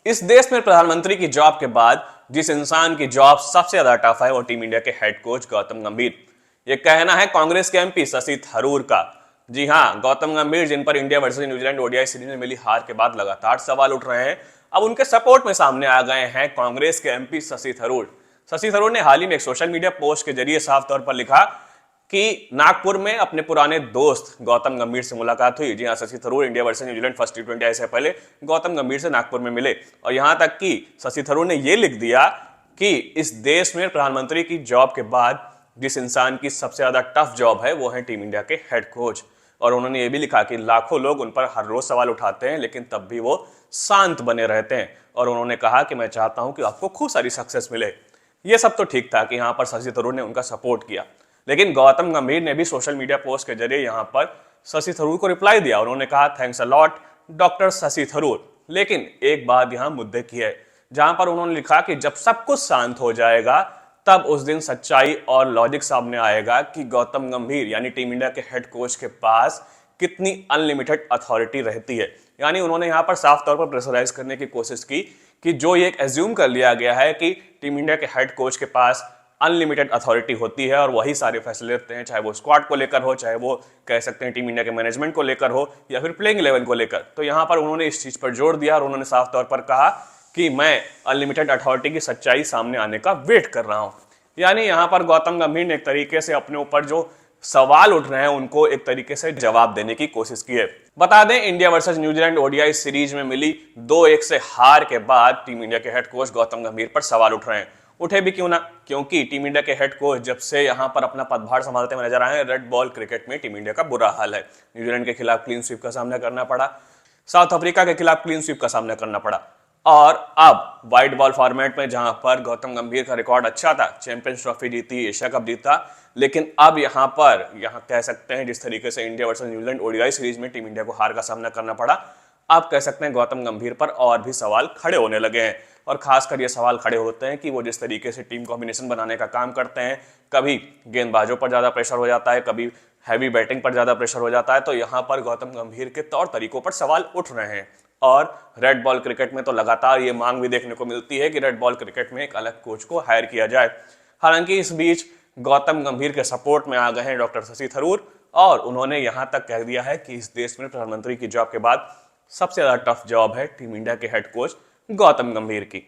इस देश में प्रधानमंत्री की जॉब के बाद जिस इंसान की जॉब सबसे ज्यादा टफ है वो टीम इंडिया के हेड कोच गौतम गंभीर। ये कहना है कांग्रेस के एमपी शशि थरूर का। जी हां, गौतम गंभीर जिन पर India versus New Zealand ODI series में मिली हार के बाद लगातार सवाल उठ रहे हैं, अब उनके सपोर्ट में सामने आ गए हैं कांग्रेस के एमपी शशि थरूर। शशि थरूर ने हाल ही में एक सोशल मीडिया पोस्ट के जरिए साफ तौर पर लिखा कि नागपुर में अपने पुराने दोस्त गौतम गंभीर से मुलाकात हुई। जी हां, Shashi Tharoor India versus New Zealand first टी20 से पहले गौतम गंभीर से नागपुर में मिले और यहां तक कि शशि थरूर ने यह लिख दिया कि इस देश में प्रधानमंत्री की जॉब के बाद जिस इंसान की सबसे ज्यादा टफ जॉब है वो है टीम इंडिया के हेड कोच। और उन्होंने ये भी लिखा कि लाखों लोग उन पर हर रोज सवाल उठाते हैं लेकिन तब भी वो शांत बने रहते हैं। और उन्होंने कहा कि मैं चाहता हूं कि आपको खूब सारी सक्सेस मिले। ये सब तो ठीक था कि यहां पर शशि थरूर ने उनका सपोर्ट किया, लेकिन गौतम गंभीर ने भी सोशल मीडिया पोस्ट के जरिए यहां पर शशि थरूर को रिप्लाई दिया। उन्होंने कहा thanks a lot doctor Shashi Tharoor. लेकिन एक बात यहां मुद्दे की है, जहां पर उन्होंने लिखा कि जब सब कुछ शांत हो जाएगा तब उस दिन सच्चाई और लॉजिक सामने आएगा कि गौतम गंभीर यानी टीम इंडिया के हेड कोच के पास कितनी अनलिमिटेड अथॉरिटी रहती है। यानी उन्होंने यहां पर साफ तौर पर प्रेशराइज करने की कोशिश की कि जो ये एज्यूम कर लिया गया है कि टीम इंडिया के हेड कोच के पास अनलिमिटेड अथॉरिटी होती है और वही सारे फैसले लेते हैं, चाहे वो स्क्वाड को लेकर हो, चाहे वो कह सकते हैं टीम इंडिया के मैनेजमेंट को लेकर हो या फिर प्लेइंग 11 को लेकर। तो यहां पर उन्होंने इस चीज पर जोर दिया और उन्होंने साफ तौर पर कहा कि मैं अनलिमिटेड अथॉरिटी की सच्चाई सामने आने का वेट कर रहा हूं। यानी यहां पर गौतम गंभीर ने एक तरीके से अपने ऊपर जो सवाल उठ रहे हैं उनको एक तरीके से जवाब देने की कोशिश की है। बता दें, India versus New Zealand ODI series में मिली 2-1 से हार के बाद टीम इंडिया के हेड कोच गौतम गंभीर पर सवाल उठ रहे हैं। उठे भी क्यों ना, क्योंकि टीम इंडिया के हेड कोच जब से यहां पर अपना पदभार संभालते हुए नजर आए हैं, रेड बॉल क्रिकेट में टीम इंडिया का बुरा हाल है। न्यूजीलैंड के खिलाफ क्लीन स्वीप का सामना करना पड़ा, साउथ अफ्रीका के खिलाफ क्लीन स्वीप का सामना करना पड़ा और अब व्हाइट बॉल फॉर्मेट में जहां पर गौतम गंभीर का रिकॉर्ड अच्छा था, चैंपियंस ट्रॉफी जीती, एशिया कप जीता, लेकिन अब यहां कह सकते हैं जिस तरीके से India versus New Zealand ODI series में टीम इंडिया को हार का सामना करना पड़ा, आप कह सकते हैं गौतम गंभीर पर और भी सवाल खड़े होने लगे हैं। और खासकर ये सवाल खड़े होते हैं कि वो जिस तरीके से टीम कॉम्बिनेशन बनाने का काम करते हैं, कभी गेंदबाजों पर ज्यादा प्रेशर हो जाता है, कभी हैवी बैटिंग पर ज्यादा प्रेशर हो जाता है, तो यहां पर गौतम गंभीर के तौर तरीकों पर सवाल उठ रहे हैं। और रेड बॉल क्रिकेट में तो लगातार ये मांग भी देखने को मिलती है कि रेड बॉल क्रिकेट में एक अलग कोच को हायर किया जाए। हालांकि इस बीच गौतम गंभीर के सपोर्ट में आ गए हैं डॉक्टर शशि थरूर और उन्होंने यहां तक कह दिया है कि इस देश में प्रधानमंत्री की जॉब के बाद सबसे ज्यादा टफ जॉब है टीम इंडिया के हेड कोच गौतम गंभीर की।